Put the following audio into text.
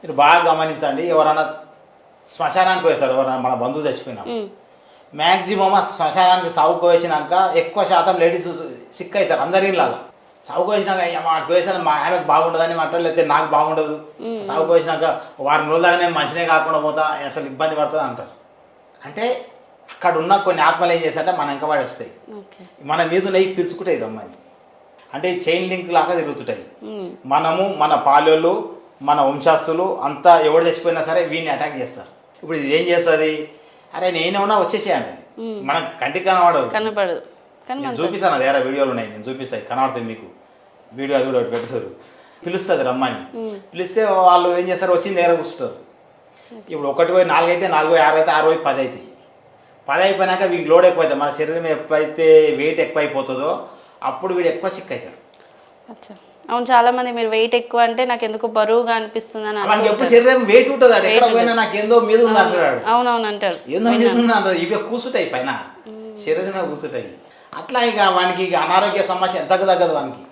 మీరు బాగా గమనించండి, ఎవరైనా శ్మశానానికి వేస్తారు, ఎవరైనా మన బంధువు చచ్చిపోయినా మ్యాక్సిమం ఆ శ్మశానానికి సాగుకు వచ్చినాక ఎక్కువ శాతం లేడీస్ సిక్ అవుతారు అందరి ఇళ్ళలో. సాగుకు వచ్చినాక అటు వేసాను మా ఆమెకు బాగుండదని అంటారు, లేకపోతే నాకు బాగుండదు, సాగుకు వచ్చినాక వారం రోజుల దాకా నేను మంచినే కాకుండా పోతా, అసలు ఇబ్బంది పడుతుంది అంటారు. అంటే అక్కడ ఉన్న కొన్ని ఆత్మలు ఏం చేస్తారంటే మన వెంకబడి వస్తాయి, మన మీద నెయ్యి పిలుచుకుంటాయి రమ్మని. అంటే చైన్ లింక్ లాగా తిరుగుతుంటాయి. మనము మన పాలోళ్ళు మన వంశాస్తులు అంతా ఎవడు చచ్చిపోయినా సరే వీడిని అటాక్ చేస్తారు. ఇప్పుడు ఇది ఏం చేస్తుంది, అరే నేనేమన్నా వచ్చేసేయండి, మనకు కంటికి కనబడదు. నేను చూపిస్తాను, అది వీడియోలు ఉన్నాయి, నేను చూపిస్తాను, కనబడుతుంది మీకు వీడియో, అది కూడా ఒకటి పెడతారు. పిలుస్తుంది రమ్మని, పిలిస్తే వాళ్ళు ఏం చేస్తారు, వచ్చింది దగ్గర కూర్చుంటారు. ఇప్పుడు 1 పోయి 4 అయితే 4 పోయి 6 అయితే 6 పోయి 10 అవుతాయి. 10 అయిపోయినాక వీడికి లోడ్ ఎక్కువ అవుతుంది, మన శరీరం ఎప్పుడైతే వెయిట్ ఎక్కువ అయిపోతుందో అప్పుడు వీడు ఎక్కువ సిక్ అవుతాడు. అవును, చాలా మంది మీరు వెయిట్ ఎక్కువ అంటే నాకు ఎందుకు బరువుగా అనిపిస్తుంది అని మనకి ఎప్పుడు శరీరం వెయిట్ ఉంటుంది, ఎక్కడ పోయినా నాకు ఏందో మీద ఉంది అంటాడు. అవునవును అంటాడు, ఏందో మీద ఉంది అంటాడు. ఇవి కూర్చుంటాయి పైన, శరీరమే కూర్చుంటాయి. అట్లా ఇక వానికి ఇక అనారోగ్య సమస్య ఎంతకు తగ్గదు వానికి.